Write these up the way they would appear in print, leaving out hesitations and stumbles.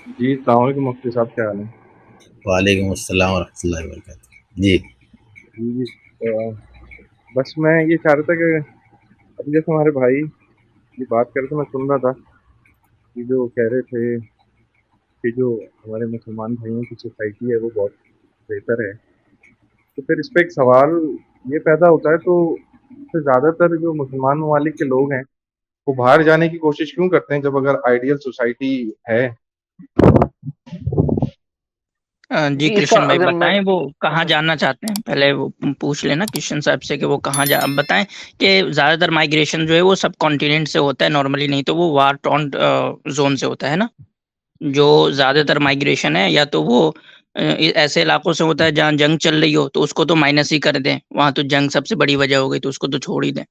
जी, अस्सलाम वालेकुम मुफ्ती साहब, क्या हाल है? वालेकुम अस्सलाम वरहमतुल्लाहि वबरकातुहू। जी। जी, बस मैं ये चाह रहा था कि अभी जैसे हमारे भाई ये बात कर रहे थे, मैं सुन रहा था कि जो कह रहे थे कि जो हमारे मुसलमान भाइयों की सोसाइटी है वो बहुत बेहतर है। तो फिर इस पे एक सवाल ये पैदा होता है, तो फिर ज़्यादातर जो मुसलमान ममालिक के लोग हैं, वो बाहर जाने की कोशिश क्यों करते हैं जब अगर आइडियल सोसाइटी है? जी जी, इसका कृष्ण भाई अगर मैं बताएं वो कहाँ जाना चाहते हैं, पहले वो पूछ लेना कृष्ण साहब से कि वो कहाँ जा बताएं। कि ज्यादातर माइग्रेशन जो है वो सब कॉन्टिनेंट से होता है नॉर्मली, नहीं तो वो वार टॉन्ट जोन से होता है ना। जो ज्यादातर माइग्रेशन है या तो वो ऐसे इलाकों से होता है जहाँ जंग चल रही हो, तो उसको तो माइनस ही कर दें, वहां तो जंग सबसे बड़ी वजह हो गई तो उसको तो छोड़ ही दें।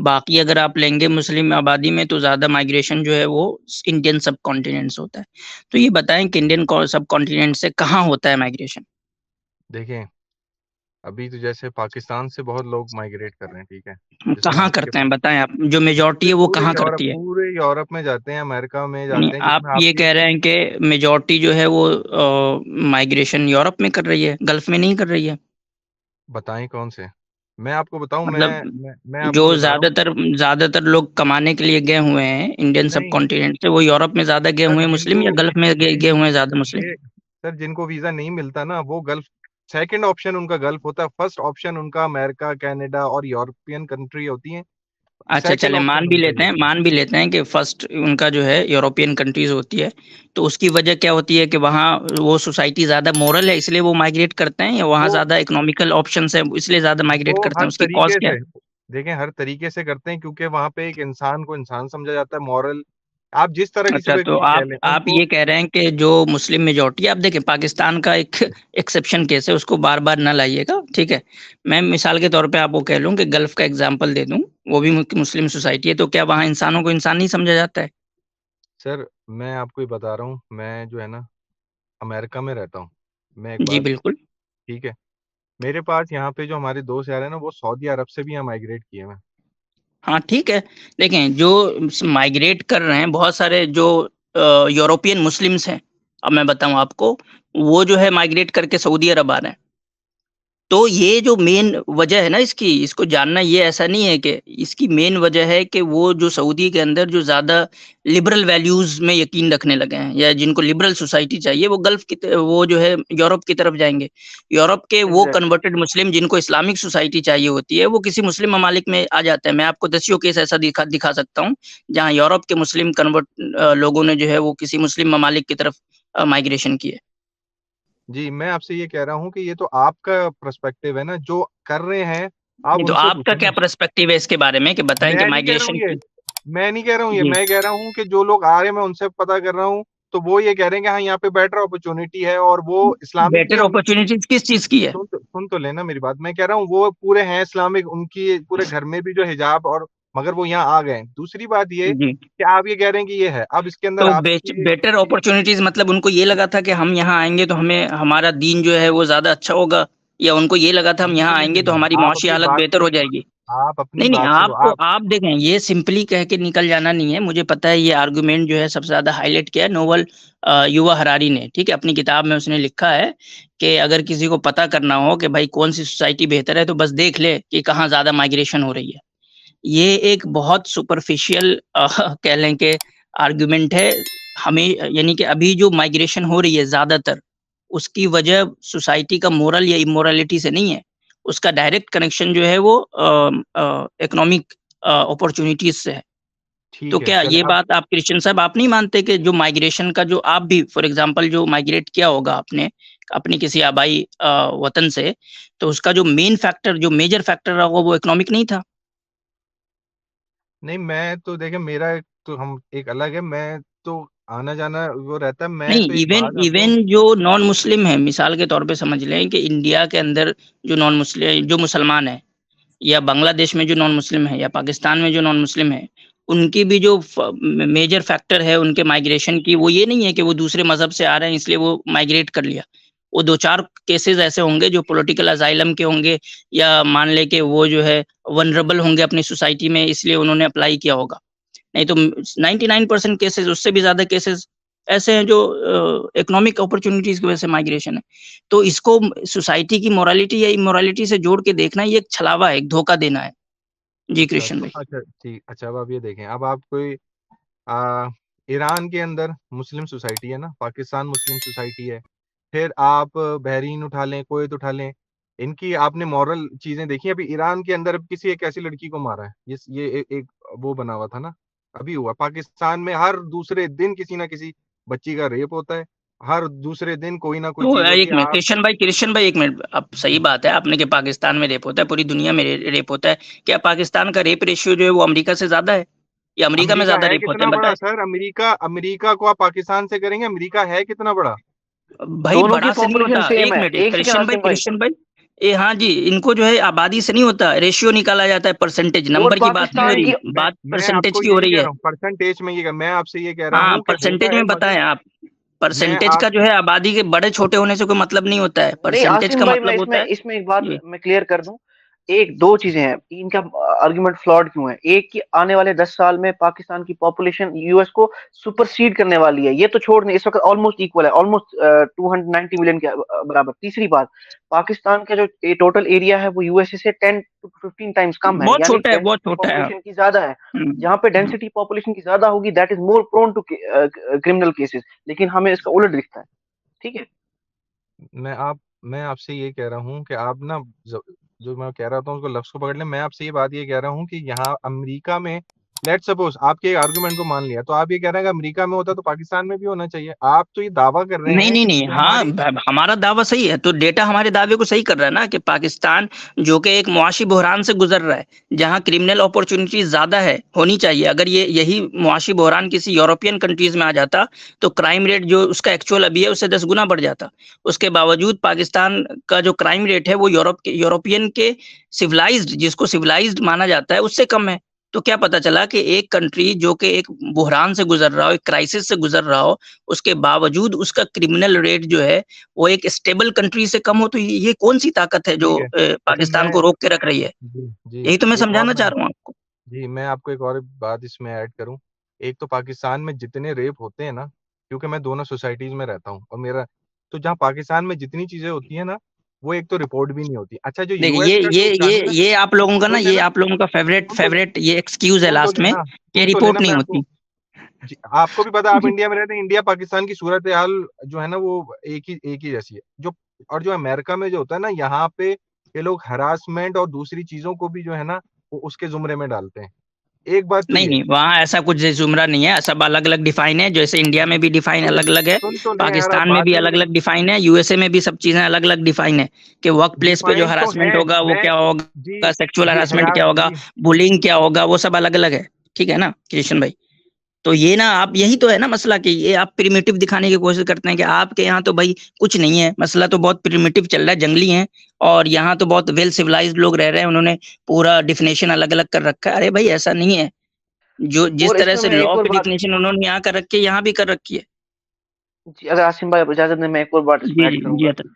बाकी अगर आप लेंगे मुस्लिम आबादी में तो ज्यादा माइग्रेशन जो है वो इंडियन सब कॉन्टिनेंट से होता है। तो ये बताएं कि इंडियन सब कॉन्टिनेंट से कहाँ होता है माइग्रेशन। देखें, अभी तो जैसे पाकिस्तान से बहुत लोग माइग्रेट कर रहे हैं, ठीक है? जिसमें कहाँ आपके करते हैं बताएं आप, जो मेजोरिटी है वो कहाँ करती है। पूरे यूरोप में जाते हैं, अमेरिका में नहीं, जाते हैं, आप जिसमें ये आपकी कह रहे हैं कि मेजोरिटी जो है वो माइग्रेशन यूरोप में कर रही है, गल्फ में नहीं कर रही है। बताएं कौन से। मैं आपको बताऊं, मतलब मैं जो आपको बता रहा हूँ। ज्यादातर लोग कमाने के लिए गए हुए हैं इंडियन सब नहीं कॉन्टिनेंट से, वो यूरोप में ज्यादा गए सर, हुए हैं मुस्लिम, जिनको या गल्फ में गए हुए हैं ज्यादा मुस्लिम। ये सर जिनको वीजा नहीं मिलता ना, वो गल्फ, सेकंड ऑप्शन उनका गल्फ होता है, फर्स्ट ऑप्शन उनका अमेरिका, कनाडा और यूरोपियन कंट्री होती है। अच्छा सेकंड चले, ऑप्शन उनका ये होता है। मान भी लेते हैं कि फर्स्ट उनका जो है यूरोपियन कंट्रीज होती है। तो उसकी वजह क्या होती है कि वहाँ वो सोसाइटी ज्यादा मोरल है इसलिए वो माइग्रेट करते हैं, या वहाँ वो ज्यादा इकोनॉमिकल ऑप्शंस है इसलिए ज्यादा माइग्रेट वो करते हैं, हर उसकी कॉज तरीके क्या है। से, देखें, हर तरीके से करते हैं, क्योंकि वहां पे एक इंसान को इंसान समझा जाता है, मॉरल। आप जिस तरह किसी अच्छा, को एक तो चीज कह लें आप उनको। ये कह रहे हैं कि जो मुस्लिम मेजोरिटी, आप देखें पाकिस्तान का एक एक्सेप्शन केस है, उसको बार बार ना लाइएगा, ठीक है। मैं मिसाल के तौर पे आपको कह लूं कि गल्फ का एग्जांपल दे दूं, वो भी मुस्लिम सोसाइटी है, तो क्या वहाँ इंसानों को इंसान नहीं समझा जाता है। सर, मैं आपको ही बता रहा हूँ, मैं जो है ना अमेरिका में रहता हूँ। मैं एक जी बात, बिल्कुल। ठीक है, मेरे पास यहाँ पे जो हमारे दोस्त यार है ना, वो सऊदी अरब से भी यहाँ माइग्रेट किए हुए हैं। हाँ ठीक है। देखें जो माइग्रेट कर रहे हैं बहुत सारे जो यूरोपियन मुस्लिम्स हैं, अब मैं बताऊं आपको, वो जो है माइग्रेट करके सऊदी अरब आ रहे हैं। तो ये जो मेन वजह है ना इसकी, इसको जानना, ये ऐसा नहीं है कि इसकी मेन वजह है कि वो जो सऊदी के अंदर जो ज्यादा लिबरल वैल्यूज में यकीन रखने लगे हैं, या जिनको लिबरल सोसाइटी चाहिए, वो वो जो है यूरोप की तरफ जाएंगे। यूरोप के वो एग्जैक्टली। कन्वर्टेड मुस्लिम जिनको इस्लामिक सोसाइटी चाहिए होती है, वो किसी मुस्लिम ममालिक में आ जाते हैं। मैं आपको दसियों केस ऐसा दिखा सकता हूँ जहाँ यूरोप के मुस्लिम कन्वर्ट लोगों ने जो है वो किसी मुस्लिम ममालिक की तरफ माइग्रेशन की है। जी, मैं आपसे ये कह रहा हूँ कि ये तो आपका पर्सपेक्टिव है ना, जो कर रहे हैं। आप नहीं तो उनसे आपका पूछो क्या ना। पर्सपेक्टिव है इसके बारे में, कि बताएं कि मैं नहीं कह रहा हूँ माइग्रेशन ये की। मैं नहीं कह रहा हूँ ये, जी। मैं कह रहा हूँ कि जो लोग आ रहे हैं, मैं उनसे पता कर रहा हूँ। तो वो ये कह रहे हैं कि हाँ, यहाँ पे बेटर अपॉर्चुनिटी है, और वो इस्लामिक भी बेटर है उनकी। अपॉर्चुनिटीज किस चीज की है। सुन तो लेना मेरी बात। मैं कह रहा हूँ वो पूरे हैं इस्लामिक, उनकी पूरे घर में भी जो हिजाब, और मगर वो यहाँ आ गए हैं। दूसरी बात ये जी। कि आप ये कह रहे हैं कि ये है, अब इसके अंदर तो आपकी बेटर अपॉर्चुनिटीज मतलब उनको ये लगा था कि हम यहाँ आएंगे तो हमें हमारा दीन जो है वो ज्यादा अच्छा होगा, या उनको ये लगा था हम यहाँ नहीं नहीं आएंगे नहीं तो नहीं, हमारी आप माशी अपनी हालत बात बेहतर को हो जाएगी। आप अपनी नहीं नहीं, बात को आपको आप आप देखें, ये सिंपली कह के निकल जाना नहीं है, मुझे पता है ये आर्गुमेंट जो है सबसे ज्यादा हाईलाइट किया है नोवल युवा हरारी ने, ठीक है, अपनी किताब में उसने लिखा है कि अगर किसी को पता करना हो कि भाई कौन सी सोसाइटी बेहतर है तो बस देख ले कि कहाँ ज्यादा माइग्रेशन हो रही है। ये एक बहुत सुपरफिशियल कह लें कि आर्गुमेंट है। हमें यानी कि अभी जो माइग्रेशन हो रही है ज्यादातर, उसकी वजह सोसाइटी का मोरल या इमोरलिटी से नहीं है। उसका डायरेक्ट कनेक्शन जो है वो इकोनॉमिक अपॉर्चुनिटीज से है। तो ठीक है, क्या चले ये अब। बात आप क्रिश्चियन साहब आप नहीं मानते कि जो माइग्रेशन का, जो आप भी फॉर एग्जांपल जो माइग्रेट किया होगा आपने अपनी किसी आबाई वतन से, तो उसका जो मेन फैक्टर, जो मेजर फैक्टर रहा होगा वो इकोनॉमिक नहीं था। नहीं, मैं तो देखे, मेरा तो हम एक अलग है। मैं तो आना जाना वो रहता है। मैं नहीं, तो एक इवन बात आपको। इवन जो नॉन मुस्लिम है, मिसाल के तौर पे समझ लें कि इंडिया के अंदर जो नॉन मुस्लिम, जो मुसलमान है, या बांग्लादेश में जो नॉन मुस्लिम है, या पाकिस्तान में जो नॉन मुस्लिम है, उनकी भी जो मेजर फैक्टर है उनके माइग्रेशन की, वो ये नहीं है कि वो दूसरे मजहब से आ रहे हैं इसलिए वो माइग्रेट कर लिया। वो दो चार केसेस ऐसे होंगे जो पॉलिटिकल असाइलम के होंगे, या मान ले कि वो जो है वनरेबल होंगे अपनी सोसाइटी में इसलिए उन्होंने अप्लाई किया होगा। नहीं तो 99% केसेस, उससे भी ज्यादा केसेस ऐसे हैं जो इकोनॉमिक अपॉर्चुनिटीज की वजह से माइग्रेशन है। तो इसको सोसाइटी की मोरालिटी या इमोरालिटी से जोड़ के देखना ये एक छलावा है, एक धोखा देना है। जी अच्छा कृष्ण तो भाई। अच्छा ठीक, अच्छा अब आप ये देखें, अब आप कोई आ, ईरान के अंदर मुस्लिम सोसाइटी है ना, पाकिस्तान मुस्लिम सोसाइटी है, फिर आप बहरीन उठा लें, कुवैत उठा लें, इनकी आपने मॉरल चीजें देखी? अभी ईरान के अंदर अब किसी एक ऐसी लड़की को मारा है, ये एक वो बना हुआ था ना, अभी हुआ। पाकिस्तान में हर दूसरे दिन किसी ना किसी बच्ची का रेप होता है, हर दूसरे दिन कोई ना कोई तो चीज होती एक है मिनट आप। कृष्ण भाई, एक मिनट, अब सही बात है आपने कि पाकिस्तान में रेप होता है, पूरी दुनिया में रेप होता है। क्या पाकिस्तान का रेप रेशियो जो है वो अमेरिका से ज्यादा है, या अमेरिका में अमेरिका ज्यादा है रेप होता कितना है बड़ा बताए? सर? अमेरिका, अमेरिका को आप पाकिस्तान से करेंगे? अमेरिका है कितना बड़ा? भाई दोनों की बड़ा से नहीं पॉपुलेशन होता, सेम एक है। मिनट, एक सेकंड आसिम भाई। कृष्ण भाई, ए हाँ जी, इनको जो है आबादी से नहीं होता, रेशियो निकाला जाता है, परसेंटेज, और नंबर की बात नहीं हो पाकिस्तान नहीं, रही, की बात मैं परसेंटेज आपको की हो यही रही कह है। रहा हूँ, परसेंटेज में ये, मैं आपसे ये कह रहा हाँ, हूँ कि परसेंटेज होता है, में मगर बताएं आप। मैं परसेंटेज का आप जो है आबादी के बड़े छोटे होने से कोई मतलब नहीं होता है, नहीं परसेंटेज आसिम का भाई, मैं मतलब होता इसमें है। इसमें एक बात जी। मैं क्लियर कर दूं। एक दो चीजें हैं इनका आर्गुमेंट फ्लॉड क्यों है। एक कि आने वाले 10 साल में पाकिस्तान की पॉपुलेशन यूएस को सुपरसीड करने वाली है, ये तो छोड़, इस वक्त ऑलमोस्ट इक्वल है, ऑलमोस्ट 290 मिलियन के बराबर। तीसरी बात, पाकिस्तान का जो टोटल एरिया है वो यूएसए से 10 to 15 टाइम्स कम है, बहुत यानी छोटा है, बहुत डेंसिटी छोटा है। पॉपुलेशन की ज्यादा है। जहाँ पे हम्म। डेंसिटी पॉपुलेशन की ज्यादा होगी, that is more prone to criminal cases, लेकिन हमें इसका उलट दिखता है। ठीक है। मैं आपसे ये कह रहा हूँ कि आप ना, जो मैं कह रहा था उसको लफ्ज को पकड़ लें। मैं आपसे ये बात ये कह रहा हूँ कि यहाँ अमेरिका में, लेट सपोज आपके आर्गुमेंट को मान लिया, तो आप ये कह रहे हैं कि अमेरिका में होता तो पाकिस्तान में भी होना चाहिए। आप तो ये दावा कर रहे नहीं हैं नहीं नहीं, कि हाँ, हमारी, हमारा दावा सही है, तो डेटा हमारे दावे को सही कर रहा है ना, कि पाकिस्तान जो कि एक मुआशी बहरान से गुजर रहा है, जहाँ क्रिमिनल अपॉर्चुनिटी ज्यादा है, होनी चाहिए, अगर ये यही मुआशी बहरान किसी यूरोपियन कंट्रीज में आ जाता तो क्राइम रेट जो उसका एक्चुअल अभी है उससे 10 गुना बढ़ जाता। उसके बावजूद पाकिस्तान का जो क्राइम रेट है वो यूरोपियन के सिविलाइज्ड, जिसको सिविलाइज्ड माना जाता है, उससे कम है। तो क्या पता चला कि एक कंट्री जो कि एक बुहरान से गुजर रहा हो, एक क्राइसिस से गुजर रहा हो, उसके बावजूद उसका क्रिमिनल रेट जो है वो एक स्टेबल कंट्री से कम हो, तो ये कौन सी ताकत है जो ठीक है। अच्छा पाकिस्तान मैं, को रोक के रख रही है? जी जी, यही तो मैं एक और समझाना मैं, चाह रहा हूँ आपको। जी मैं आपको एक और बात इसमें ऐड करूं। एक तो पाकिस्तान में जितने रेप होते हैं ना, क्योंकि मैं दोनों सोसाइटीज में रहता हूं और मेरा, तो जहाँ पाकिस्तान में जितनी चीजें होती है ना, वो एक तो रिपोर्ट भी नहीं होती। अच्छा जो देखिए, यूएस का जो कानून है, ये आप लोगों का ना, सुन ये लेना, आप लोगों का फेवरेट सुन तो फेवरेट ये एक्सक्यूज है सुन तो लास्ट में, लेना, कि सुन तो रिपोर्ट लेना, नहीं मैं आपको, होती। जी, आपको भी पता है, आप इंडिया में रहते हैं, इंडिया पाकिस्तान की सूरत हाल जो है ना वो एक ही जैसी है। जो और जो अमेरिका में जो होता है ना, यहाँ पे ये लोग हरासमेंट और दूसरी चीजों को भी जो है ना वो उसके जुमरे में डालते हैं। एक बात तो नहीं ये, नहीं, वहाँ ऐसा कुछ जुमरा नहीं है, सब अलग अलग डिफाइन है, जैसे इंडिया में भी डिफाइन सुन अलग अलग है, सुन तो ले यार, आप पाकिस्तान में बात भी ही नहीं अलग कर, अलग डिफाइन है, यूएसए में भी सब चीजें अलग अलग डिफाइन है, कि वर्क प्लेस पे जो डिफाइंड तो है। हरासमेंट होगा वो मैं, क्या जी होगा, सेक्सुअल जी हरासमेंट हरा क्या होगा, जी, बुलिंग क्या होगा, वो सब अलग अलग है। ठीक है ना कृष्ण भाई? तो ये ना, आप यही तो है ना मसला, कि ये आप प्रिमिटिव दिखाने की कोशिश करते हैं कि आपके यहाँ तो भाई कुछ नहीं है, मसला तो बहुत प्रिमिटिव चल रहा है, जंगली है, और यहाँ तो बहुत वेल सिविलाइज्ड लोग रह रहे हैं, उन्होंने पूरा डिफिनेशन अलग अलग कर रखा है। अरे भाई ऐसा नहीं है, जो जिस और तरह इसमें से मैं एक लॉ और की बात, डिफिनेशन उन्होंने यहाँ कर रखी है, यहाँ भी कर रखी है। जी, अगर आसिम भाई आप इजाजत दें, मैं एक और बात इसमें जी ऐड जी जी, करूंगा अतः।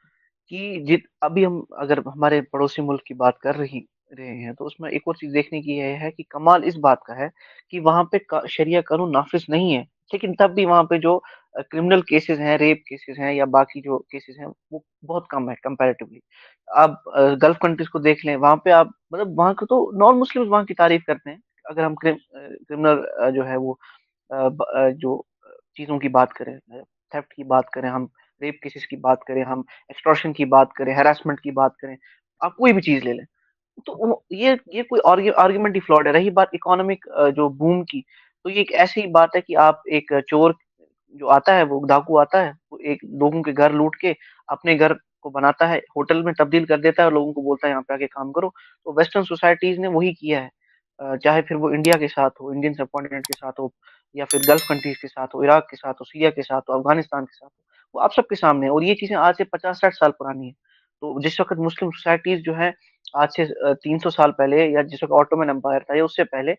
कि जित अभी हम अगर हमारे पड़ोसी मुल्क की बात कर रहे हैं, तो उसमें एक और चीज देखने की यह है कि कमाल इस बात का है कि वहां पे शरिया कानून नाफिज नहीं है, लेकिन तब भी वहां पे जो क्रिमिनल केसेस हैं, रेप केसेस हैं, या बाकी जो केसेस हैं, वो बहुत कम है कंपैरेटिवली। आप गल्फ कंट्रीज को देख लें, वहां पे आप मतलब वहां को तो नॉन मुस्लिम्स वहां की तारीफ करते हैं। अगर हम क्रिमिनल जो है वो जो चीजों की बात करें, थेफ्ट की बात करें हम, रेप केसेस की बात करें हम, एक्सटॉर्शन की बात करें, हैरेसमेंट की बात करें, आप कोई भी चीज ले लें, तो ये कोई आर्ग्यूमेंट ही फ्लॉड है। रही बात इकोनॉमिक जो बूम की, तो ये एक ऐसी बात है कि आप एक चोर जो आता है, वो डाकू आता है, वो एक लोगों के घर लूट के अपने घर को बनाता है, होटल में तब्दील कर देता है और लोगों को बोलता है यहाँ पे आके काम करो। तो वेस्टर्न सोसाइटीज ने वही किया है। चाहे फिर वो इंडिया के साथ हो, इंडियन सबकॉन्टिनेंट के साथ हो, या फिर गल्फ कंट्रीज के साथ हो, इराक के साथ हो, सीरिया के साथ हो, अफगानिस्तान के साथ हो, वो आप सबके सामने है। और ये चीजें आज से 50-60 साल पुरानी है। तो जिस वक्त मुस्लिम सोसाइटीज जो है आज से 300 साल पहले, या जिस वक्त ऑटोमन एम्पायर था या उससे पहले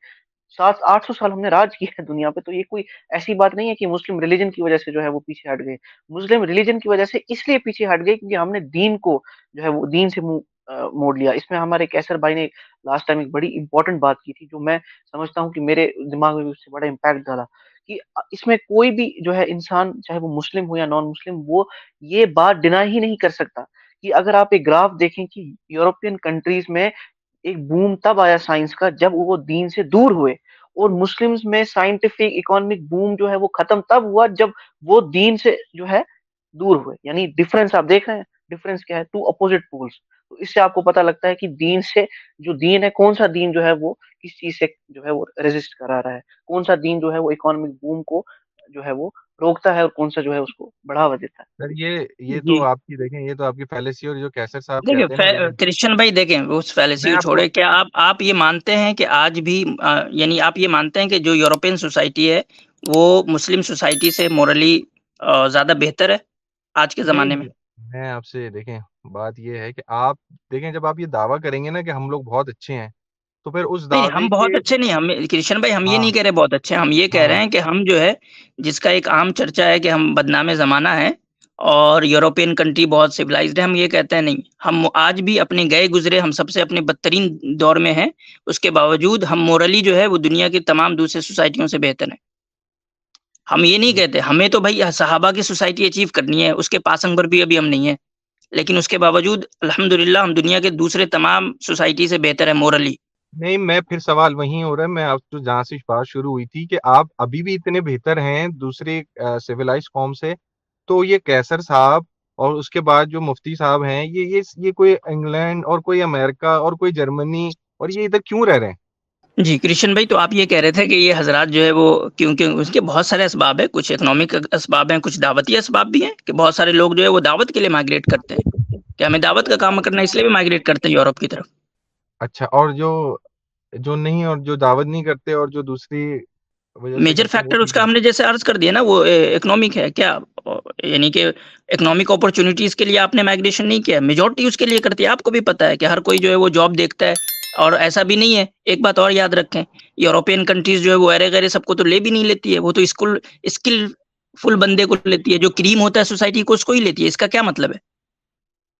700-800 साल हमने राज किया है दुनिया पे, तो ये कोई ऐसी बात नहीं है कि मुस्लिम रिलीजन की वजह से जो है वो पीछे हट गए। मुस्लिम रिलीजन की वजह से इसलिए पीछे हट गए क्योंकि हमने दीन को जो है वो दीन से मुंह मोड़ लिया। इसमें हमारे कैसर भाई ने लास्ट टाइम एक बड़ी इंपॉर्टेंट बात की थी, जो मैं समझता हूँ कि मेरे दिमाग में भी उससे बड़ा इम्पैक्ट डाला, कि इसमें कोई भी जो है इंसान, चाहे वो मुस्लिम हो या नॉन मुस्लिम, वो ये बात डिनाई ही नहीं कर सकता कि अगर आप एक ग्राफ देखें कि यूरोपियन कंट्रीज में एक बूम तब आया साइंस का जब वो दीन से दूर हुए, और मुस्लिम्स में साइंटिफिक इकोनॉमिक बूम जो है वो खत्म तब हुआ जब वो दीन से जो है दूर हुए। यानी डिफरेंस आप देख रहे हैं, डिफरेंस क्या है, टू अपोजिट पोल्स। तो इससे आपको पता लगता है कि दीन से, जो दीन है, कौन सा दीन जो है वो किस चीज से जो है वो रेजिस्ट करा रहा है, कौन सा दीन जो है वो इकोनॉमिक बूम को जो है वो रोकता है, और कौन सा जो है उसको बढ़ावा देता है। सर ये तो जी आपकी देखें, ये तो आपकी फैलेसी, और जो कैसर साहब देखिए कहते हैं ना, देखिए क्रिश्चियन भाई, देखें उस फैलेसी मैं को आपको, छोड़े, क्या आप ये मानते हैं कि आज भी यानी आप ये मानते हैं कि जो यूरोपियन सोसाइटी है वो मुस्लिम सोसाइटी से मोरली ज्यादा बेहतर है आज के नहीं जमाने में? मैं आपसे देखें, बात ये है कि आप देखें, जब आप ये दावा करेंगे ना कि हम लोग बहुत अच्छे हैं, तो फिर उस नहीं, दावे हम बहुत के, अच्छे नहीं, हम कृष्ण भाई हम ये नहीं हाँ कह रहे बहुत अच्छे, हम ये कह रहे हाँ, हैं कि हम जो है, जिसका एक आम चर्चा है कि हम बदनामे जमाना है और यूरोपियन कंट्री बहुत सिविलाइज्ड है, हम ये कहते हैं नहीं, हम आज भी अपने गए गुजरे, हम सबसे अपने बदतरीन दौर में हैं, उसके बावजूद हम मोरली जो है वो दुनिया की तमाम दूसरी सोसाइटियों से बेहतर है। हम ये नहीं कहते, हमें तो भाई सहाबा की सोसाइटी अचीव करनी है, उसके पासंग पर भी अभी हम नहीं है, लेकिन उसके बावजूद अल्हम्दुलिल्लाह हम दुनिया के दूसरे तमाम सोसाइटी से बेहतर है मोरली। नहीं, मैं फिर सवाल वहीं हो रहा है, मैं आपसे जहाँ से बात शुरू हुई थी कि आप अभी भी इतने बेहतर हैं दूसरे सिविलाइज्ड कौम से, तो ये कैसर साहब और उसके बाद जो मुफ्ती साहब हैं, ये कोई इंग्लैंड और कोई अमेरिका और कोई जर्मनी, और ये इधर क्यों रह रहे हैं? जी कृष्ण भाई, तो आप ये कह रहे थे कि ये हजरात जो है वो, क्योंकि उसके बहुत सारे असबाब है, कुछ इकोनॉमिक असबाब हैं, कुछ दावती असबाब भी हैं, कि बहुत सारे लोग जो है वो दावत के लिए माइग्रेट करते हैं, कि हमें दावत का काम करना है, इसलिए भी माइग्रेट करते हैं यूरोप की तरफ। अच्छा, और जो जो नहीं, और जो दावत नहीं करते और जो दूसरी वजह से मेजर करते हैं, वो फैक्टर क्यों उसका करते हमने जैसे अर्ज कर दिया ना, वो इकोनॉमिक है क्या, यानी कि इकोनॉमिक अपॉर्चुनिटीज के लिए आपने माइग्रेशन नहीं किया, मेजोरिटी उसके लिए करती है। आपको भी पता है कि हर कोई जो है वो जॉब देखता है, और ऐसा भी नहीं है, एक बात और याद रखें, यूरोपियन कंट्रीज जो है वो अरे गरे सबको तो ले भी नहीं लेती है, वो तो स्किलफुल बंदे को लेती है, जो क्रीम होता है सोसाइटी को उसको ही लेती है। इसका क्या मतलब है?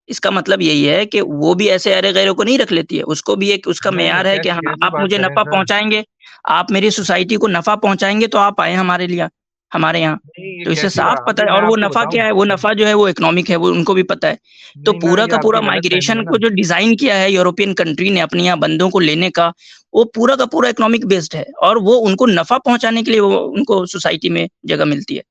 इसका मतलब यही है कि वो भी ऐसे अरे गैरों को नहीं रख लेती है, उसको भी एक उसका नहीं नहीं, मेयार है कि हाँ, कैसी आप बात मुझे कर रहे हैं नफा सर? पहुंचाएंगे, आप मेरी सोसाइटी को नफा पहुंचाएंगे तो आप आए हमारे लिए, हमारे यहाँ। नहीं, ये तो इससे कैसी साफ बात, पता अभी है, मैं और वो आपको नफा बताऊं, क्या है, वो नफा जो है वो इकोनॉमिक है, वो उनको भी पता है। तो नहीं ना, पूरा ये का पूरा आपकी गलत फहमी माइग्रेशन है को ना। जो डिजाइन किया है यूरोपियन कंट्री ने अपने यहाँ बंदों को लेने का, वो पूरा का पूरा इकोनॉमिक बेस्ड है, और वो उनको नफा पहुंचाने के लिए वो उनको सोसाइटी में जगह मिलती है।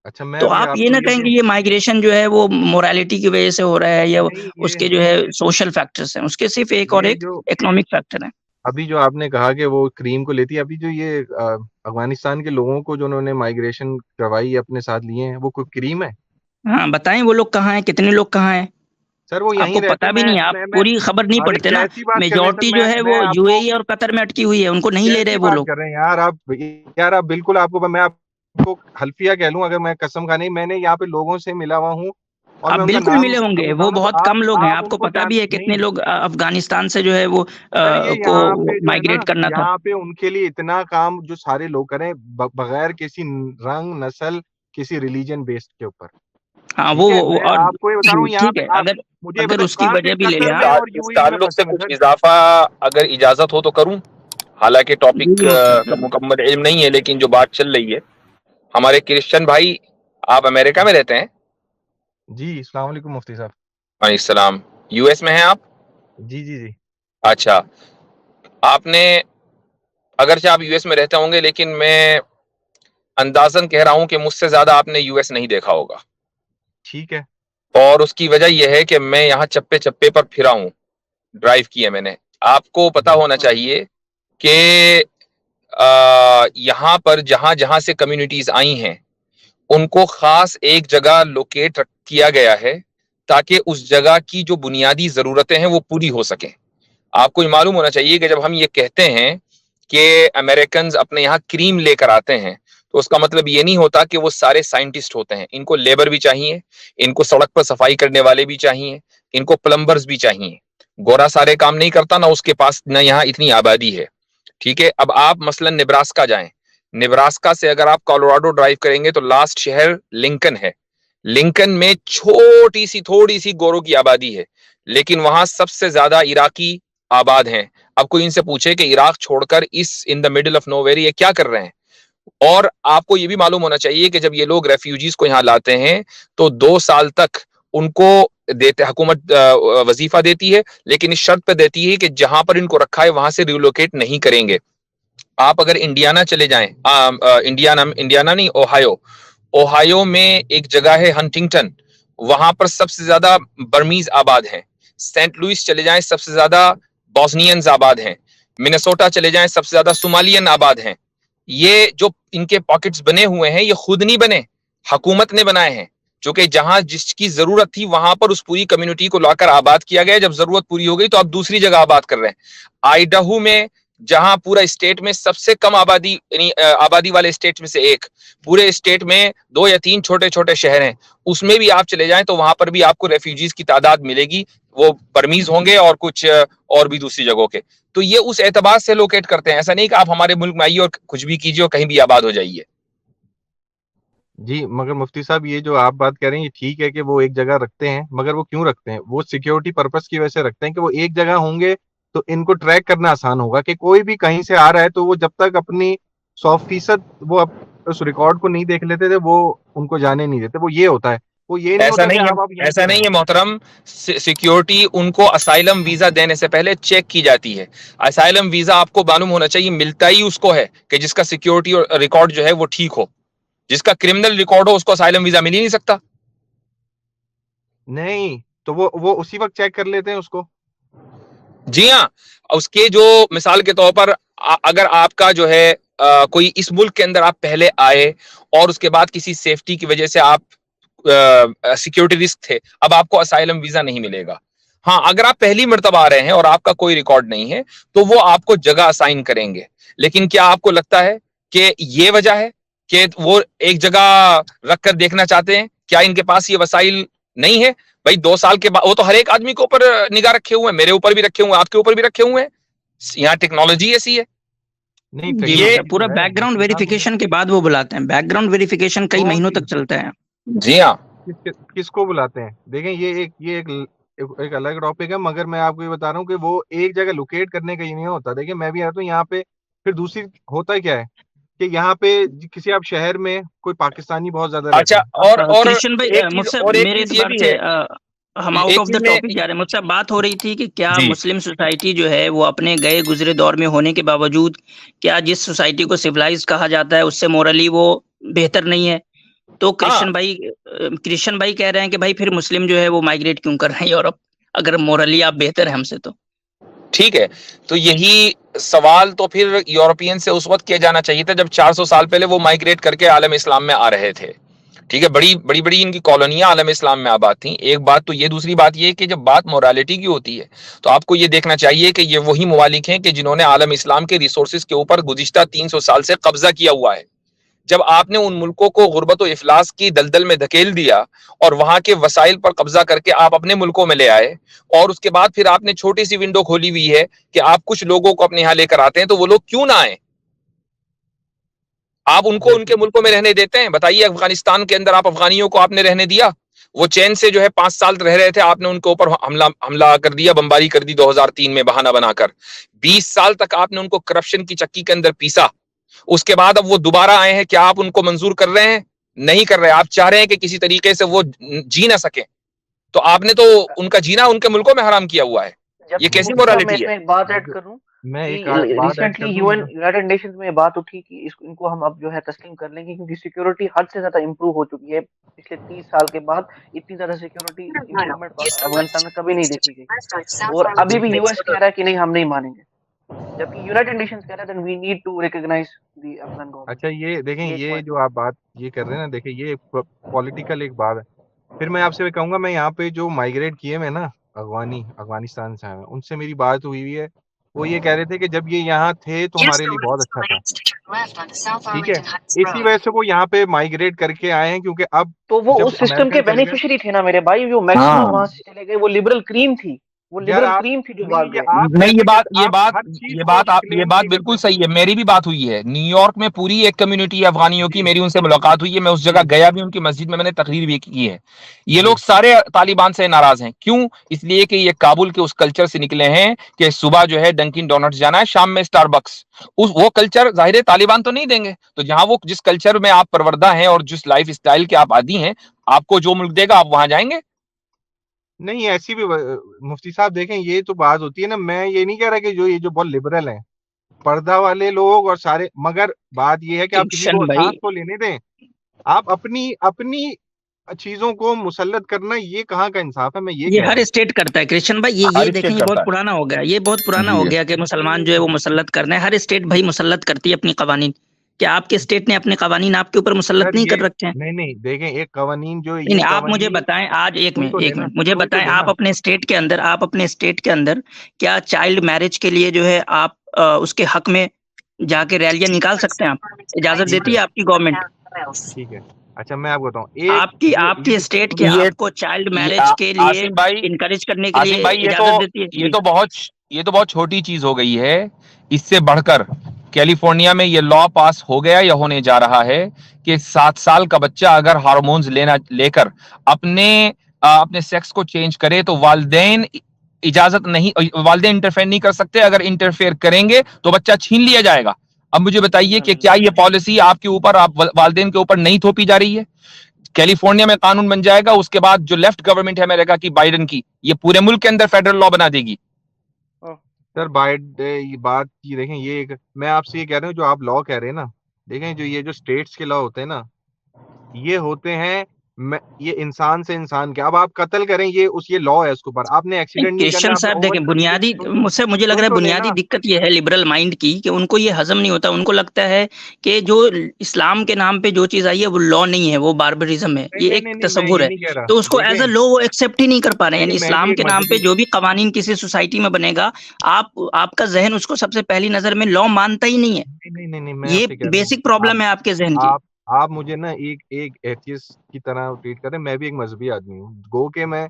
अच्छा, मैं तो अभी आप ये आपको ना कहें ये, कि ये माइग्रेशन जो है वो मोरालिटी की वजह से हो रहा है, या नहीं उसके जो है सोशल फैक्टर्स हैं, उसके सिर्फ एक और ये एक जो इकोनॉमिक फैक्टर है। अभी जो आपने कहा कि वो क्रीम को लेती है, अभी जो ये अफगानिस्तान के लोगों को जो उन्होंने माइग्रेशन करवाई अपने साथ लिए हैं, वो कोई क्रीम है? हाँ बताएं, वो लोग कहाँ हैं, कितने लोग कहाँ हैं? सर वो यहीं आपको रहते, पता भी नहीं है, आप मैं पूरी खबर नहीं अरे पढ़ते ना। कैसी बात कर रहे हैं सर? मेजोरिटी जो है मैं वो आपको, यूएई और कतर में अटकी हुई है, उनको नहीं ले रहे कैसी वो बात लोग। कर रहे हैं यार आप? यार आप बिल्कुल, आपको मैं आपको हल्फिया कह लूं अगर मैं कसम खा नहीं, मैंने यहाँ पे लोगों से मिला हुआ हूँ, और आप मैं उनका बिल्कुल नाम मिले होंगे, वो बताऊं ना, तो बहुत कम लोग हैं, आप आपको उनको पता जान भी है कितने नहीं। लोग अफगानिस्तान से जो है वो सर ये को यहाँ पे जो है ना, माइग्रेट करना था। यहाँ पे उनके लिए इतना काम जो सारे लोग करें, बगैर किसी रंग नस्ल, किसी रिलीजन बेस्ड के ऊपर। हाँ ठीक है, मैं और आपको ये बता रहा हूँ, यहाँ ठीक पे है, आप अगर मुझे ये अगर बताओ उसकी कहाँ पे वजह भी ले कतर लें में आप। और इस यूएई में ताल्लुक से फंसे हैं कुछ सर? इजाफा अगर इजाजत हो तो करूं, हालांकि टॉपिक जी का मुकम्मल इल्म नहीं है, लेकिन जो बात चल रही है, हमारे क्रिश्चियन भाई, आप अमेरिका में रहते हैं? जी, अस्सलाम वालेकुम मुफ्ती साहब। वालेकुम, यूएस में हैं आप? जी जी जी। अच्छा, आपने, अगरचे आप यूएस में रहते होंगे, लेकिन मैं अंदाजन कह रहा हूं कि मुझसे ज्यादा आपने यूएस नहीं देखा होगा, ठीक है। और उसकी वजह यह है कि मैं यहाँ चप्पे चप्पे पर फिरा हूँ, ड्राइव किया मैंने। आपको पता जी होना चाहिए कि यहाँ पर जहां जहां से कम्युनिटीज आई हैं, उनको खास एक जगह लोकेट किया गया है ताकि उस जगह की जो बुनियादी जरूरतें हैं वो पूरी हो सकें। आपको ये मालूम होना चाहिए कि जब हम ये कहते हैं कि अमेरिकन अपने यहाँ क्रीम लेकर आते हैं, तो उसका मतलब ये नहीं होता कि वो सारे साइंटिस्ट होते हैं। इनको लेबर भी चाहिए, इनको सड़क पर सफाई करने वाले भी चाहिए, इनको प्लम्बर्स भी चाहिए। गोरा सारे काम नहीं करता, ना उसके पास ना यहाँ इतनी आबादी है। ठीक है, अब आप मसलन नेब्रास्का जाएं, नेब्रास्का से अगर आप कोलोराडो ड्राइव करेंगे तो लास्ट शहर लिंकन है। लिंकन में छोटी सी थोड़ी सी गोरों की आबादी है, लेकिन वहां सबसे ज्यादा इराकी आबाद हैं। अब कोई इनसे पूछे कि इराक छोड़कर इस in the middle of nowhere ये क्या कर रहे हैं, और आपको ये भी मालूम होना चाहिए कि जब ये लोग रेफ्यूजीज को यहाँ लाते हैं तो 2 साल तक उनको देते, हुकूमत वजीफा देती है, लेकिन इस शर्त पे देती है कि जहां पर इनको रखा है वहां से रिलोकेट नहीं करेंगे। आप अगर इंडियाना चले जाएं, इंडियाना नहीं, ओहायो, ओहायो में एक जगह है हंटिंगटन, वहां पर सबसे ज्यादा बर्मीज आबाद हैं। सेंट लुइस चले जाएं, सबसे ज्यादा बॉस्नियंस आबाद हैं। मिनेसोटा चले जाएं, सबसे ज्यादा सोमालियन आबाद हैं। ये जो इनके पॉकेट्स बने हुए हैं, ये खुद नहीं बने, हुकूमत ने बनाए हैं, जो कि जहां जिसकी जरूरत थी वहां पर उस पूरी कम्युनिटी को लाकर आबाद किया गया। जब जरूरत पूरी हो गई तो आप दूसरी जगह आबाद कर रहे हैं। आइडाहो में, जहां पूरा स्टेट में सबसे कम आबादी, यानी आबादी वाले स्टेट में से एक, पूरे स्टेट में 2 या 3 छोटे छोटे शहर हैं, उसमें भी आप चले जाएं तो वहां पर भी आपको रेफ्यूजीज की तादाद मिलेगी। वो बर्मीज होंगे और कुछ और भी दूसरी जगहों के। तो ये उस एतबार से लोकेट करते हैं, ऐसा नहीं कि आप हमारे मुल्क में आइए और कुछ भी कीजिए और कहीं भी आबाद हो जाइए। जी, मगर मुफ्ती साहब ये जो आप बात कह रहे हैं ये ठीक है कि वो एक जगह रखते हैं, मगर वो क्यों रखते हैं? वो सिक्योरिटी पर्पस की वजह से रखते हैं कि वो एक जगह होंगे तो इनको ट्रैक करना आसान होगा, कि कोई भी कहीं से आ रहा है तो वो जब तक अपनी 100% वो उस रिकॉर्ड को नहीं देख लेते थे वो उनको जाने नहीं देते। वो ये होता है, वो ये नहीं ऐसा होता कि नहीं है, आप यहीं ऐसा पे नहीं रहें। है मोहतरम। सिक्योरिटी उनको असाइलम वीजा देने से पहले चेक की जाती है। असाइलम वीजा आपको मालूम होना चाहिए मिलता ही उसको है कि जिसका सिक्योरिटी और रिकॉर्ड जो है वो ठीक हो। जिसका क्रिमिनल रिकॉर्ड हो उसको असाइलम वीजा मिल ही नहीं सकता। नहीं, तो वो उसी वक्त चेक कर लेते हैं उसको। जी हाँ, उसके जो मिसाल के तौर पर अगर आपका जो है कोई इस मुल्क के अंदर आप पहले आए और उसके बाद किसी सेफ्टी की वजह से आप सिक्योरिटी रिस्क थे, अब आपको असाइलम वीजा नहीं मिलेगा। हाँ, अगर आप पहली मर्तबा आ रहे हैं और आपका कोई रिकॉर्ड नहीं है तो वो आपको जगह असाइन करेंगे। लेकिन क्या आपको लगता है कि ये वजह है कि वो एक जगह रख कर देखना चाहते हैं? क्या इनके पास ये वसाइल नहीं है? भाई 2 साल के बाद वो तो हर एक आदमी के ऊपर निगाह रखे हुए हैं, मेरे ऊपर भी रखे हुए हैं, आपके ऊपर भी रखे हुए हैं। यहाँ टेक्नोलॉजी ऐसी है। नहीं, जी ये मतलब पूरा बैकग्राउंड वेरिफिकेशन के बाद वो बुलाते हैं। बैकग्राउंड वेरिफिकेशन कई महीनों तक चलता है। जी हाँ, किसको बुलाते हैं? देखें, ये एक अलग टॉपिक है, मगर मैं आपको ये बता रहा हूँ कि वो एक जगह लोकेट करने का ये नहीं होता। देखिए, मैं भी आता हूँ यहाँ पे, फिर दूसरी होता क्या है कि यहाँ पे किसी आप शहर में कोई पाकिस्तानी बहुत ज्यादा रहते अच्छा, हैं। और कृष्ण भाई एक चीज, मुझसे और एक मेरे चीज ये एतबार भी से है, हम आउट एक ऑफ द चीज में, टॉपिक जा रहे हैं। मुझसे बात हो रही थी कि क्या जी मुस्लिम सोसाइटी जो है वो अपने गए गुजरे दौर में होने के बावजूद, क्या जिस सोसाइटी को सिविलाइज कहा जाता है उससे मोरली वो बेहतर नहीं है? तो हाँ कृष्ण भाई कह रहे हैं कि भाई फिर मुस्लिम जो है वो माइग्रेट क्यों कर रहे हैं यूरोप, अगर मोरली आप बेहतर है हमसे तो। ठीक है। तो यही सवाल तो फिर यूरोपियन से उस वक्त किया जाना चाहिए था जब 400 साल पहले वो माइग्रेट करके आलम इस्लाम में आ रहे थे। ठीक है, बड़ी बड़ी बड़ी इनकी कॉलोनियां आलम इस्लाम में आबाद थी। एक बात तो ये, दूसरी बात ये कि जब बात मोरालिटी की होती है तो आपको ये देखना चाहिए कि ये वही मुमालिक हैं कि जिन्होंने आलम इस्लाम के रिसोर्सेज के ऊपर गुज़िश्ता 300 साल से कब्जा किया हुआ है। जब आपने उन मुल्कों को गुर्बत और इफलास की दलदल में धकेल दिया और वहां के वसाइल पर कब्जा करके आप अपने मुल्कों में ले आए, और उसके बाद फिर आपने छोटी सी विंडो खोली हुई है कि आप कुछ लोगों को अपने यहाँ लेकर आते हैं, तो वो लोग क्यों ना आए? आप उनको उनके मुल्कों में रहने देते हैं? बताइए, अफगानिस्तान के अंदर आप अफगानियों को आपने रहने दिया? वो चैन से जो है 5 साल रह रहे थे, आपने उनके ऊपर हमला कर दिया, बमबारी कर दी 2003 में बहाना बनाकर। 20 साल तक आपने उनको करप्शन की चक्की के अंदर पीसा। उसके बाद अब वो दोबारा आए हैं, क्या आप उनको मंजूर कर रहे हैं? नहीं कर रहे। आप चाह रहे हैं कि किसी तरीके से वो जी ना सके, तो आपने तो उनका जीना उनके मुल्कों में हराम किया हुआ है। ये कैसी मोरालिटी मैं है? इसमें एक बात ऐड करूं मैं कि एक बात ऐड रिसेंटली कर दूं। यूनाइटेड नेशंस में बात उठी कि इनको हम अब जो है तस्लीम कर लेंगे, क्योंकि सिक्योरिटी हद से ज्यादा इंप्रूव हो चुकी है पिछले 30 साल के बाद। इतनी ज्यादा सिक्योरिटी इंप्रूवमेंट अफगानिस्तान में कभी नहीं देखी गई, और अभी भी यूएस कह रहा है कि नहीं हम नहीं मानेंगे, जबकि यूनाइटेड नेशंस कह रहा है then we need to recognise the Afghan government. अच्छा, ये देखें, ये एक ये पॉइंट जो आप बात ये कर रहे हैं ना, देखिए ये पॉलिटिकल एक बात है। फिर मैं आपसे कहूंगा, मैं यहाँ पे जो माइग्रेट किए मैं ना अफगानिस्तान से आए हैं, उनसे मेरी बात हुई है। वो ये कह रहे थे कि जब ये यहाँ थे तो हमारे लिए बहुत अच्छा था। ठीक है, इसी वजह से वो यहाँ पे माइग्रेट करके आए हैं, क्योंकि अब तो वो जब उस सिस्टम के अमेरिकन चले गए। बेनिफिशियरी थे ना मेरे भाई, जो मैक्सिमम हाँ वहां से चले गए, वो लिबरल क्रीम थी, वो यार लिबरल आप क्रीम थी जो नहीं, भाग ये गए। आप नहीं, कैसे आप हर चीज को ये क्लेम बात नहीं बिल्कुल करते। सही है, मेरी भी बात हुई है। न्यूयॉर्क में पूरी एक कम्युनिटी है अफगानियों की, जी मेरी उनसे मुलाकात हुई है, मैं उस जगह जी गया भी, उनकी मस्जिद में मैंने तकरीर भी की है। ये जी लोग सारे तालिबान से नाराज हैं। क्यों? इसलिए कि ये काबुल के उस कल्चर से निकले हैं कि सुबह जो है डंकिन डोनट्स जाना है, शाम में स्टारबक्स। उस वो कल्चर जाहिर है तालिबान तो नहीं देंगे। तो जहां वो जिस कल्चर में आप परवरदा हैं और जिस लाइफ स्टाइल के आप आदी हैं, आपको जो मुल्क देगा आप वहां जाएंगे। नहीं, ऐसी भी मुफ्ती साहब देखें, ये तो बात होती है ना, मैं ये नहीं कह रहा कि जो बहुत लिबरल हैं पर्दा वाले लोग और सारे, मगर बात ये है कि आप किसी को किशन भाई, सांस तो लेने दें। आप अपनी अपनी चीजों को मुसल्लत करना, ये कहाँ का इंसाफ है, मैं ये ये कह रहा हर हूँ। स्टेट करता है कृष्ण भाई, ये हर देखें, स्टेट ये बहुत करता पुराना हो गया, ये बहुत है पुराना हो जी। गया कि मुसलमान जो है वो मुसल्लत कर रहे हैं। हर स्टेट भाई मुसल्लत करती है अपनी कवानीन। क्या आपके स्टेट ने अपने कवानीन आपके ऊपर मुसल्लत सर नहीं ये कर रखे हैं? नहीं नहीं, देखें, एक कवानीन जो नहीं ये नहीं, आप मुझे कवानीन बताएं आज, सुन तो एक लेना, मिनट मुझे सुन तो बताएं, आप लेना। अपने स्टेट के अंदर, आप अपने स्टेट के अंदर क्या चाइल्ड मैरिज के लिए जो है आप उसके हक में जाके रैलियां निकाल सकते हैं? आप इजाजत ठीक देती है है आपकी गवर्नमेंट? ठीक है। अच्छा, मैं आपको बताऊं, एक आपकी आपकी ये स्टेट सुन, के ये आपको चाइल्ड ये मैरिज के लिए सुन, आसिम भाई, इनकरेज करने के आसिम लिए भाई, इजाजत देती है ये जी? तो बहुत ये तो बहुत छोटी चीज हो गई है। इससे बढ़कर कैलिफोर्निया में ये लॉ पास हो गया या होने जा रहा है कि 7 साल का बच्चा अगर हार्मोन्स लेकर अपने अपने सेक्स को चेंज करे तो वालिदैन इजाजत नहीं, वालिदैन इंटरफेयर नहीं कर सकते। अगर इंटरफेयर करेंगे तो बच्चा छीन लिया जाएगा। अब मुझे बताइए कि क्या ये पॉलिसी आपके ऊपर, आप वालिदैन के ऊपर नहीं थोपी जा रही है? कैलिफोर्निया में कानून बन जाएगा, उसके बाद जो लेफ्ट गवर्नमेंट है अमेरिका की, बाइडेन की, ये पूरे मुल्क के अंदर फेडरल लॉ बना देगी। सर बाइड ये बात ये देखें, ये एक, मैं आपसे ये कह रहा हूँ, जो आप लॉ कह रहे हैं ना, देखें, जो स्टेट्स के लॉ होते हैं ना, ये होते हैं, ये इंसान से इंसान के, अब आप कत्ल करें, ये लॉ है उसके ऊपर, आपने एक्सीडेंट नहीं करना, क्वेश्चन आपने साहब ओवर देखें, बुनियादी मुझे लग सुन रहा है तो बुनियादी लेना। दिक्कत ये है लिबरल माइंड की कि उनको ये हजम नहीं होता। उनको लगता है कि जो इस्लाम के नाम पे जो चीज आई है वो लॉ नहीं है, वो बार्बरिज्म है, नहीं ये नहीं एक नहीं नहीं, मैं तस्वुर ये है। नहीं कह रहा, तो उसको एज अ देखें, लॉ वो एक्सेप्ट ही नहीं कर पा रहे हैं। नहीं यानी मैं भी इस्लाम एक के नाम पे मजहबी, जो भी कवानीन किसी सोसाइटी में बनेगा, आपका जहन उसको सबसे पहली नजर में लॉ मानता ही नहीं है। नहीं नहीं नहीं नहीं, मैं ये आपसे कह रहा हूँ, बेसिक प्रॉब्लम है आपके जहन की। आप आप मुझे ना एक एक एथियस्ट की तरह ट्रीट करें, मैं भी एक मजहबी आदमी हूँ, गो के मैं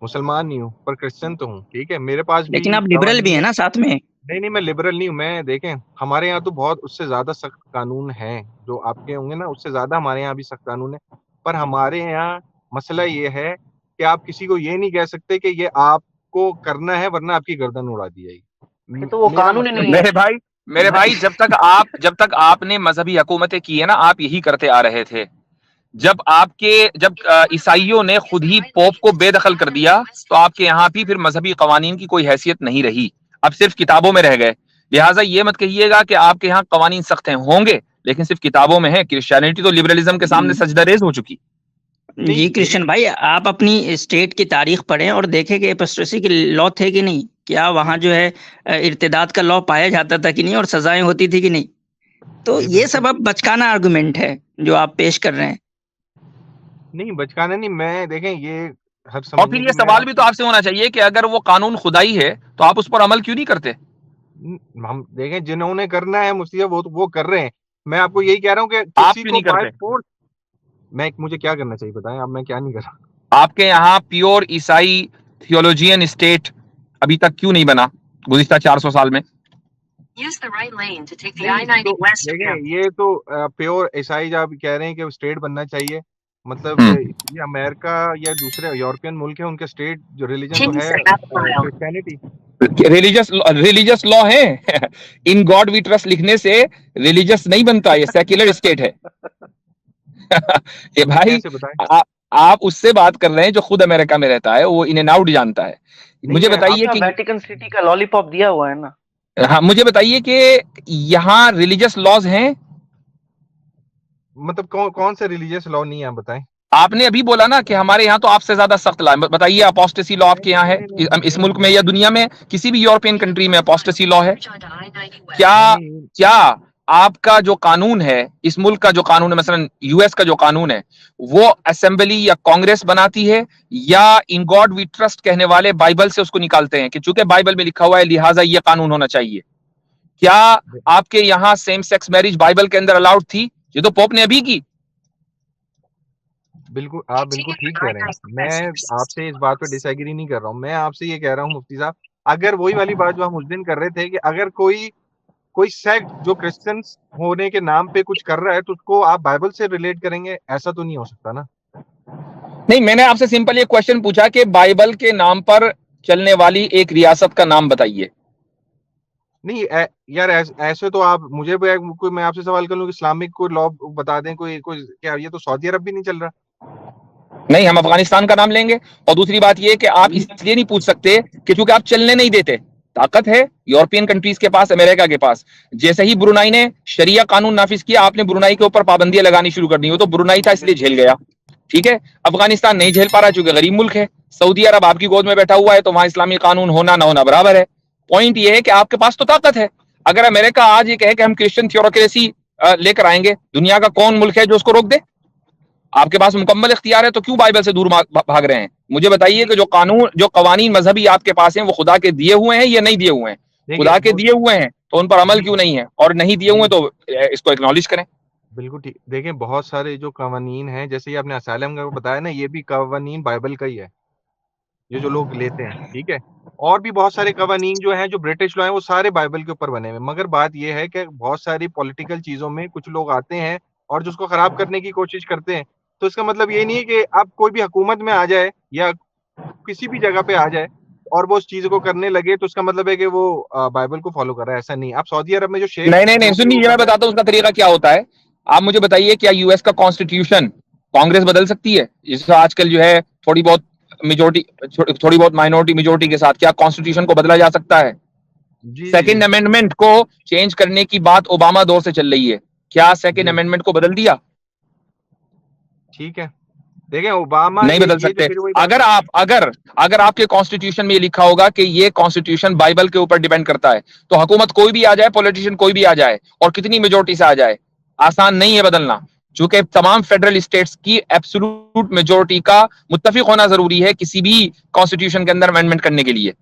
मुसलमान नहीं हूँ पर क्रिश्चियन तो हूँ, ठीक है, मेरे पास भी लेकिन आप लिबरल भी कवानीन है है। ना साथ में। नहीं नहीं, मैं लिबरल नहीं हूँ, मैं देखें, हमारे यहाँ तो बहुत उससे ज्यादा सख्त कानून हैं, जो आपके होंगे ना, उससे ज्यादा हमारे यहाँ भी सख्त कानून है। पर हमारे यहाँ मसला ये है कि आप किसी को ये नहीं कह सकते कि ये आपको करना है वरना आपकी गर्दन उड़ा दी जाएगी। ये तो वो मेरा कानून ही मतलब नहीं ये है मेरे भाई। भाई, जब तक आपने मजहबी हुकूमतें की है ना, आप यही करते आ रहे थे। जब ईसाइयों ने खुद ही पोप को बेदखल कर दिया, तो आपके यहाँ भी फिर मजहबी कवानीन की कोई हैसियत नहीं रही, अब सिर्फ किताबों में रह गए। लिहाजा ये मत कहिएगा कि आपके यहाँ कवानीन सख्त हैं, होंगे लेकिन सिर्फ किताबों में है। क्रिश्चियनिटी तो लिबरलिज्म के सामने सजदरेज हो चुकी। जी नहीं देखें, कृष्ण भाई, आप अपनी स्टेट की तारीख पढ़ें और देखें कि एपॉस्टेसी के लॉ थे कि नहीं, क्या वहां जो है इर्तिदाद का लॉ पाया जाता था कि नहीं, और सजाएं होती थी कि नहीं। तो ये ये बिल्कुल सब अब बचकाना आर्गुमेंट है जो आप पेश कर रहे हैं। नहीं, बचकाना नहीं, मैं देखें, ये हर और समझने फिर की, ये मैं सवाल भी तो आपसे होना चाहिए कि अगर वो कानून खुदाई है तो आप उस पर अमल क्यों नहीं करते? हम देखें, जिन्होंने करना है मुफ्ती साहब, वो कर रहे हैं। मैं आपको यही कह रहा हूँ कि आप किसी क्यों को नहीं बाय करते? फोर्स, मुझे क्या करना चाहिए बताएं, अब मैं क्या नहीं कर रहा। आपके यहाँ प्योर ईसाई थियोलॉजियन स्टेट अभी तक क्यों नहीं बना गुज़िश्ता 400 साल में? नहीं तो देखें, ये तो प्योर ईसाई जब कह रहे हैं कि स्टेट बनना चाहिए, मतलब ये अमेरिका या दूसरे यूरोपियन मुल्क है, उनके स्टेट जो रिलीजन तो है क्रिश्चियनिटी। रिलीजियस लॉ है इन गॉड वी ट्रस्ट लिखने से रिलीजियस नहीं बनता, ये सेक्युलर स्टेट है ये भाई, कैसे बताएं? आप उससे बात कर रहे हैं जो खुद अमेरिका में रहता है, वो इन एंड आउट जानता है। नहीं, मुझे मैं बताइए आपको कि वेटिकन सिटी का लॉलीपॉप दिया हुआ है ना। हाँ, मुझे बताइए कि यहाँ रिलीजियस लॉज हैं? मतलब कौन से रिलीजियस लॉ नहीं है, आप बताएं। आपने अभी बोला ना कि हमारे यहाँ तो आपसे ज्यादा सख्त लॉ है। बताइए, अपोस्टेसी लॉ आपके यहाँ है नहीं इस मुल्क में या दुनिया में किसी भी यूरोपियन कंट्री में अपोस्टेसी लॉ है क्या? नहीं क्या आपका जो कानून है, इस मुल्क का जो कानून है, मसलन यूएस का जो कानून है, वो असेंबली या कांग्रेस बनाती है, या इन गॉड वी ट्रस्ट कहने वाले बाइबल से उसको निकालते हैं कि चूंकि बाइबल में लिखा हुआ है लिहाजा ये कानून होना चाहिए? क्या आपके यहाँ सेम सेक्स मैरिज बाइबल के अंदर अलाउड थी? ये तो पोप ने अभी की। बिल्कुल, आप बिल्कुल ठीक कह रहे हैं। मैं आपसे इस बात पे डिसएग्री नहीं कर रहा हूँ। मैं आपसे ये कह रहा हूँ मुफ्ती साहब, अगर वही वाली बात जो हम उस दिन कर रहे थे कि अगर कोई कोई सेक्ट जो क्रिश्चियंस होने के नाम पे कुछ कर रहा है तो उसको आप बाइबल से रिलेट करेंगे, ऐसा तो नहीं हो सकता ना। नहीं, मैंने आपसे सिंपल ये क्वेश्चन पूछा कि बाइबल के नाम पर चलने वाली एक रियासत का नाम बताइए। नहीं यार ऐसे तो आप मुझे भी कोई मैं आपसे सवाल कर लूं कि इस्लामिक कोई लॉ बता दें, कोई कोई क्या ये तो सऊदी अरब भी नहीं चल रहा। नहीं, हम अफगानिस्तान का नाम लेंगे। और दूसरी बात ये कि आप इसलिए नहीं पूछ सकते कि चूंकि आप चलने नहीं देते। ताकत है यूरोपियन कंट्रीज के पास, अमेरिका के पास। जैसे ही ब्रुनाई ने शरिया कानून नाफिज किया, आपने ब्रुनाई के ऊपर पाबंदियां लगानी शुरू कर दी। वो तो ब्रुनाई था इसलिए झेल गया, ठीक है। अफगानिस्तान नहीं झेल पा रहा चूंकि गरीब मुल्क है। सऊदी अरब आपकी गोद में बैठा हुआ है, तो वहां इस्लामी कानून होना ना होना बराबर है। पॉइंट ये है कि आपके पास तो ताकत है। अगर अमेरिका आज ये कहे कि हम क्रिश्चियन थियोक्रेसी लेकर आएंगे, दुनिया का कौन मुल्क है जो उसको रोक दे? आपके पास मुकम्मल इख्तियार है, तो क्यों बाइबल से दूर भाग रहे हैं? मुझे बताइए कि जो कानून, जो कवानीन मजहबी आपके पास हैं, वो खुदा के दिए हुए हैं या नहीं दिए हुए हैं? खुदा के दिए हुए हैं तो उन पर अमल क्यों नहीं है? और नहीं दिए हुए तो इसको एक्नॉलेज करें। बिल्कुल ठीक। देखें, बहुत सारे जो कवानीन हैं, जैसे ये आपने असाइलम का बताया ना, ये भी कवानीन बाइबल का ही है, ये जो लोग लेते हैं, ठीक है। और भी बहुत सारे कवानीन जो हैं, जो ब्रिटिश लॉ हैं, वो सारे बाइबल के ऊपर बने हुए हैं। मगर बात ये है कि बहुत सारी पॉलिटिकल चीजों में कुछ लोग आते हैं और जो उसको खराब करने की कोशिश करते हैं। तो इसका मतलब ये नहीं है कि आप कोई भी हुकूमत में आ जाए या किसी भी जगह पे आ जाए और वो उस चीज को करने लगे, तो उसका मतलब है कि वो बाइबल को फॉलो कर रहा है। ऐसा नहीं। आप सौदी अरब में जो शेख नहीं, सुनिए, ये मैं बताता हूँ उसका तरीका क्या होता है। आप मुझे बताइए, क्या यूएस का कॉन्स्टिट्यूशन कांग्रेस बदल सकती है? जिससे आजकल जो है थोड़ी बहुत मेजोरिटी, थोड़ी बहुत माइनॉरिटी मेजोरिटी के साथ, क्या कॉन्स्टिट्यूशन को बदला जा सकता है? जी सेकंड अमेंडमेंट को चेंज करने की बात ओबामा दौर से चल रही है। क्या सेकंड अमेंडमेंट को बदल दिया? ठीक है। देखें, ओबामा नहीं बदल सकते। अगर आपके कॉन्स्टिट्यूशन में ये लिखा होगा कि ये कॉन्स्टिट्यूशन बाइबल के ऊपर डिपेंड करता है, तो हुकूमत कोई भी आ जाए, पॉलिटिशियन कोई भी आ जाए और कितनी मेजोरिटी से आ जाए, आसान नहीं है बदलना। चूंकि तमाम फेडरल स्टेट्स की एब्सोल्यूट मेजोरिटी का मुत्तफिक होना जरूरी है किसी भी कॉन्स्टिट्यूशन के अंदर अमेंडमेंट करने के लिए।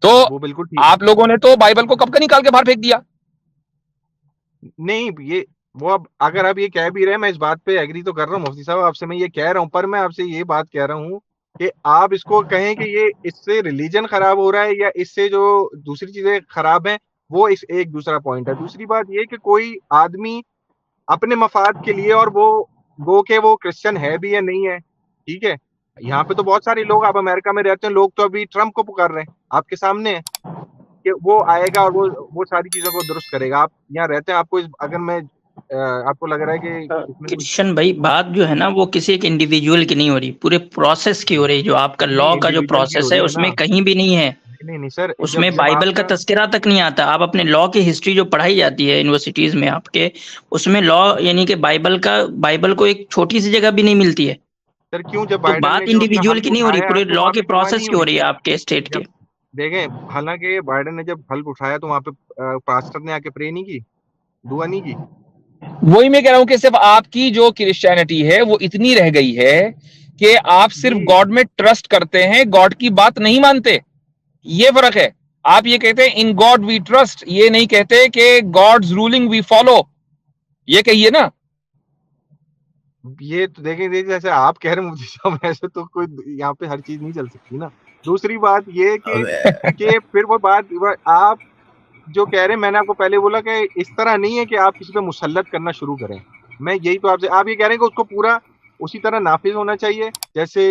तो वो बिल्कुल ठीक। आप लोगों ने तो बाइबल को कब का निकाल के बाहर फेंक दिया। नहीं, ये वो अब अगर आप ये कह भी रहे हैं, मैं इस बात पे एग्री तो कर रहा हूँ मुफ्ती साहब आपसे, मैं ये कह रहा हूँ, पर मैं आपसे ये बात कह रहा हूँ कि आप इसको कहें कि ये इससे रिलीजन खराब हो रहा है या इससे जो दूसरी चीजें खराब हैं, वो इस एक दूसरा पॉइंट है। दूसरी बात ये कि कोई आदमी अपने मफाद के लिए, और वो के वो क्रिश्चियन है भी या नहीं है, ठीक है। यहाँ पे तो बहुत सारे लोग, आप अमेरिका में रहते हैं, लोग तो अभी ट्रम्प को पुकार रहे हैं, आपके सामने है कि वो आएगा और वो सारी चीजों को दुरुस्त करेगा। आप यहाँ रहते हैं, आपको अगर मैं आपको लग रहा है कि इसमें कृष्ण भाई, बात जो है ना वो किसी एक इंडिविजुअल की नहीं हो रही, पूरे प्रोसेस की हो रही। जो आपका लॉ का जो प्रोसेस है उसमें कहीं भी नहीं है, नहीं सर, उसमें बाइबल का तस्करा तक नहीं आता। आप अपने लॉ की हिस्ट्री जो पढ़ाई जाती है यूनिवर्सिटीज में आपके, उसमें लॉ यानी कि बाइबल को एक छोटी सी जगह भी नहीं मिलती है। सर क्यों, जब तो बाइडेन बात ने जो उसका इंडिविजुअल हल्फ की नहीं हो रही, उठाया पूरे तो लॉ वहां के पे प्रोसेस कवानीन की हो हुई। रही है आपके स्टेट के। जब देखें, हालांकि बाइडेन ने जब हल्फ उठाया तो वहां पे पास्टर ने आके प्रे नहीं की, दुआ नहीं की। वही मैं कह रहा हूं कि सिर्फ आपकी जो क्रिश्चियनिटी है वो इतनी रह गई है कि आप सिर्फ गॉड में ट्रस्ट करते हैं, गॉड की बात नहीं मानते। ये फर्क है। आप ये कहते हैं इन गॉड वी ट्रस्ट, ये नहीं कहते कि गॉड्स रूलिंग वी फॉलो। ये कहिए ना। ये तो देखिए जैसे आप कह रहे हैं मुझे सब, ऐसे तो कोई यहाँ पे हर चीज नहीं चल सकती ना। दूसरी बात ये कि फिर वो बात आप जो कह रहे हैं, मैंने आपको पहले बोला कि इस तरह नहीं है कि आप किसी पे मुसल्लत करना शुरू करें। मैं यही तो आपसे, आप ये कह रहे हैं कि उसको पूरा उसी तरह नाफिज होना चाहिए जैसे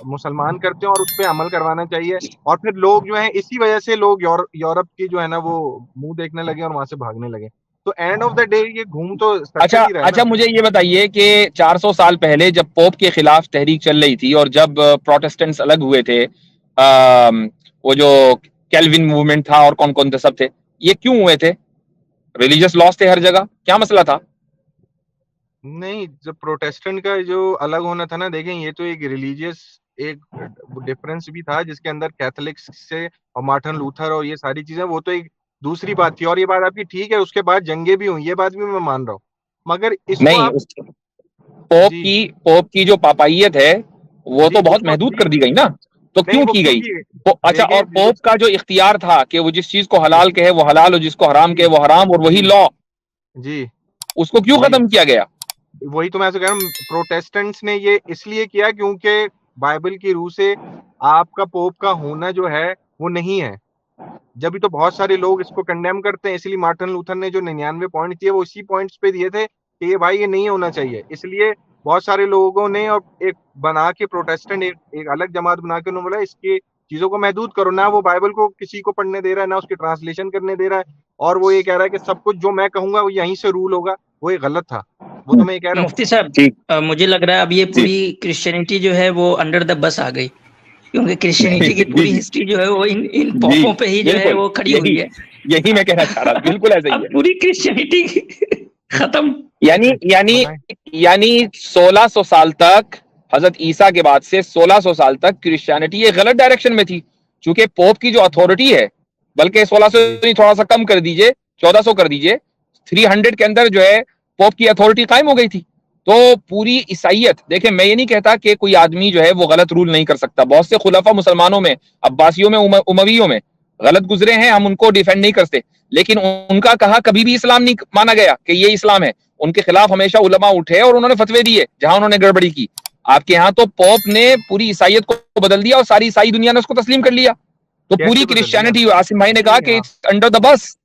मुसलमान करते हैं और उस पर अमल करवाना चाहिए। और फिर लोग जो हैं, इसी वजह से लोग यूरोप की जो है ना वो मुंह देखने लगे और वहां से भागने लगे। तो एंड ऑफ द डे ये घूम तो सर्कल ही रहा है अच्छा, ना। मुझे ये बताइए कि 400 साल पहले जब पोप के खिलाफ तहरीक चल रही थी और जब प्रोटेस्टेंट्स अलग हुए थे, वो जो कैल्विन मूवमेंट था और कौन कौन थे सब थे, ये क्यों हुए थे? रिलीजियस लॉस थे हर जगह, क्या मसला था? नहीं, जब प्रोटेस्टेंट का जो अलग होना था ना, देखें ये तो एक रिलीजियस एक डिफरेंस भी था जिसके अंदर कैथोलिक्स से और मार्टिन लूथर और ये सारी चीजें, वो तो एक दूसरी बात थी। और ये बात आपकी ठीक है, उसके बाद जंगे भी हुई, ये बात भी मैं मान रहा हूँ। मगर इसको नहीं, आप पोप की जो पापाइयत है वो तो बहुत उसको महदूद कर दी गई ना। तो क्यों की गई? अच्छा, और पोप का जो इख्तियार था कि वो जिस चीज को हलाल कहे वो हलाल और जिसको हराम कहे वो हराम, और वही लॉ, जी, उसको क्यों खत्म किया गया? वही तो मैं ऐसे कह रहा हूँ, प्रोटेस्टेंट्स ने ये इसलिए किया क्योंकि बाइबल की रूह से आपका पोप का होना जो है वो नहीं है। जब भी तो बहुत सारे लोग इसको कंडेम करते हैं, इसलिए मार्टिन लूथर ने जो 99 पॉइंट दिए वो इसी पॉइंट्स पे दिए थे कि ये भाई ये नहीं होना चाहिए। इसलिए बहुत सारे लोगों ने और एक बना के प्रोटेस्टेंट एक अलग जमात बना के उन्होंने बोला इसके चीजों को महदूद करो, ना वो बाइबल को किसी को पढ़ने दे रहा है, ना उसकी ट्रांसलेशन करने दे रहा है, और वो ये कह रहा है कि सब कुछ जो मैं कहूंगा वो यहीं से रूल होगा। वो ये गलत था, वो तो मैं ये कह रहा हूँ। मुफ्ती साहब, ठीक। मुझे लग रहा है अब ये पूरी क्रिश्चियनिटी जो है वो अंडर द बस आ गई, क्योंकि क्रिश्चियनिटी की पूरी हिस्ट्री जो है वो इन पॉपों पे ही जो है वो खड़ी हुई है। यही मैं कहना चाह रहा, बिल्कुल ऐसा ही अब है। पूरी क्रिश्चियनिटी खत्म। यानी 1600 साल तक, हजरत ईसा के बाद से 1600 साल तक क्रिश्चियनिटी ये गलत डायरेक्शन में थी, क्योंकि पोप की जो अथॉरिटी है, बल्कि 1600 नहीं, थोड़ा सा कम कर दीजिए, 1400 कर दीजिए, 300 के अंदर जो है पोप की अथॉरिटी कायम हो गई थी। तो पूरी ईसाइयत, देखें मैं ये नहीं कहता कि कोई आदमी जो है वो गलत रूल नहीं कर सकता, बहुत से खुलाफा मुसलमानों में, अब्बासियों में, उमवियों में गलत गुजरे हैं, हम उनको डिफेंड नहीं करते, लेकिन उनका कहा कभी भी इस्लाम नहीं माना गया कि ये इस्लाम है। उनके खिलाफ हमेशा उलमा उठे और उन्होंने फतवे दिए जहां उन्होंने गड़बड़ी की। आपके यहाँ तो पोप ने पूरी ईसाइयत को बदल दिया और सारी ईसाई दुनिया ने उसको तस्लीम कर लिया। तो पूरी क्रिश्चियनिटी, आसिम भाई ने कहा कि इट्स अंडर द बस।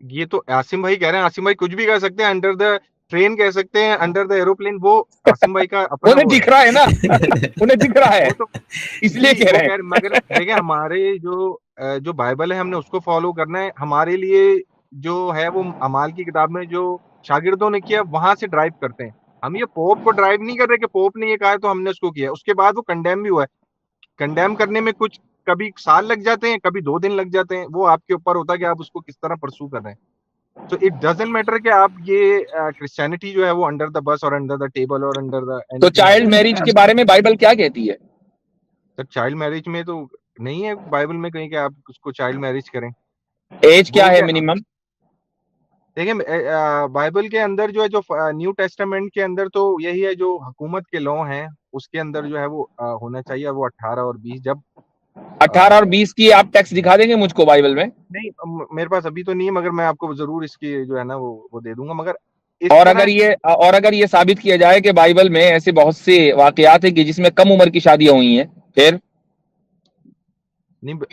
ये तो आसिम भाई कह रहे हैं, आसिम भाई कुछ भी कह सकते हैं, अंडर द ट्रेन कह सकते हैं, अंडर द एरोप्लेन, वो आसिम भाई का अपना उन्हें दिख रहा है ना, उन्हें दिख रहा है, तो इसलिए कह रहे हैं। मगर देखिए हमारे जो बाइबल है हमने उसको फॉलो करना है। हमारे लिए जो है वो अमाल की किताब में जो शागिर्दों ने किया वहां से ड्राइव करते हैं। हम ये पोप को ड्राइव नहीं कर रहे कि पोप ने ये कहा है तो हमने उसको किया। उसके बाद वो कंडेम भी हुआ है। कंडेम करने में कुछ कभी साल लग जाते हैं, कभी 2 दिन लग जाते हैं, वो आपके ऊपर होता है कि आप उसको किस तरह परसू कर रहे हैं। तो इट डजंट मैटर कि आप ये क्रिश्चियनिटी जो है वो अंडर द बस और अंडर द टेबल और अंडर द, तो चाइल्ड मैरिज के बारे में बाइबल क्या कहती है? सर चाइल्ड मैरिज में तो नहीं है बाइबल में कहीं कि आप उसको चाइल्ड मैरिज करें। एज क्या है मिनिमम? देखिए बाइबल के अंदर जो है, जो न्यू टेस्टामेंट के अंदर तो यही है, जो हुकूमत के लॉ हैं उसके अंदर जो है वो होना चाहिए, वो 18 और 20। जब 18 और 20 की आप टेक्स्ट दिखा देंगे मुझको बाइबल में? नहीं मेरे पास अभी तो नहीं है, मगर मैं आपको जरूर इसकी जो है ना वो दे दूंगा। मगर और अगर ये साबित किया जाए कि बाइबल में ऐसे बहुत से वाकयात है कि जिसमें कम उम्र की शादियां हुई हैं, फिर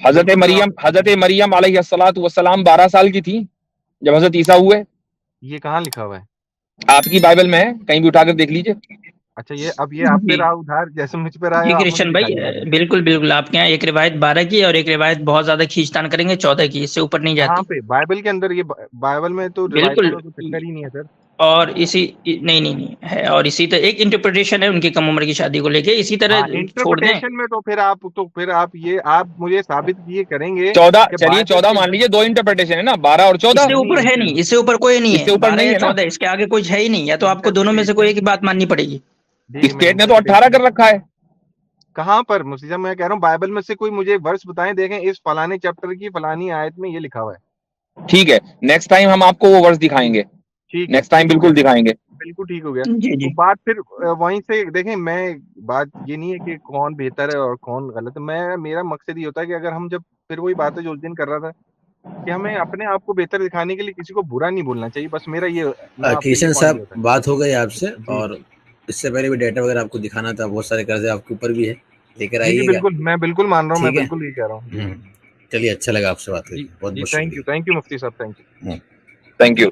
हजरत मरियम अलैहिस्सलातु वस्सलाम 12 साल की थी जब हजरत ईसा हुए। ये कहाँ लिखा हुआ है? आपकी बाइबल में है, कहीं भी उठाकर देख लीजिए। अच्छा, ये अब ये आप पे रहा उधार, जैसे मुझ पे रहा है। कृष्ण भाई बिल्कुल बिल्कुल, आपके यहाँ एक रिवायत 12 की और एक रिवायत बहुत ज्यादा खींचतान करेंगे 14 की, इससे ऊपर नहीं जाती। पे बाइबल के अंदर, ये बाइबल में तो बिल्कुल चक्कर ही नहीं है सर। और इसी नहीं है, और इसी तरह एक इंटरप्रिटेशन है उनकी कम उम्र की शादी को लेके, इसी तरह छोड़ दें। इंटरप्रिटेशन में तो फिर आप मुझे साबित ये करेंगे 14, चलिए 14 मान लीजिए, 2 इंटरप्रिटेशन है ना, 12 और 14। इससे ऊपर है नहीं, इससे ऊपर कोई नहीं है, इससे ऊपर नहीं है 14, इसके आगे कुछ है ही नहीं, या तो आपको दोनों में से कोई एक ही बात माननी पड़ेगी। स्टेट ने तो 18 कर रखा है। कहाँ पर मुफ्ती साहब, मैं कह रहा हूँ बाइबल में से कोई मुझे वर्स बताएं, देखें इस फलाने चैप्टर की फलानी आयत में ये लिखा हुआ है। ठीक है, नेक्स्ट टाइम हम आपको वो वर्स दिखाएंगे, नेक्स्ट टाइम बिल्कुल दिखाएंगे। बिल्कुल ठीक हो गया। जी जी। तो बात फिर वहीं से देखें, मैं बात ये नहीं है कि कौन बेहतर है और कौन गलत है। मेरा मकसद ये होता है कि अगर हम जब फिर वही बात है जो उस दिन कर रहा था कि हमें अपने आप को बेहतर दिखाने के लिए किसी को बुरा नहीं बोलना चाहिए। बस मेरा ये किशन साहब, बात हो गई आपसे, और इससे पहले भी डेटा वगैरह आपको दिखाना था, बहुत सारे कर्जे आपके ऊपर भी है, लेकर आइएगा। बिल्कुल, मैं बिल्कुल मान रहा हूँ, मैं बिल्कुल ये कह रहा हूँ। चलिए, अच्छा लगा आपसे बात करके, बहुत बहुत थैंक यू मुफ्ती साहब, थैंक यू।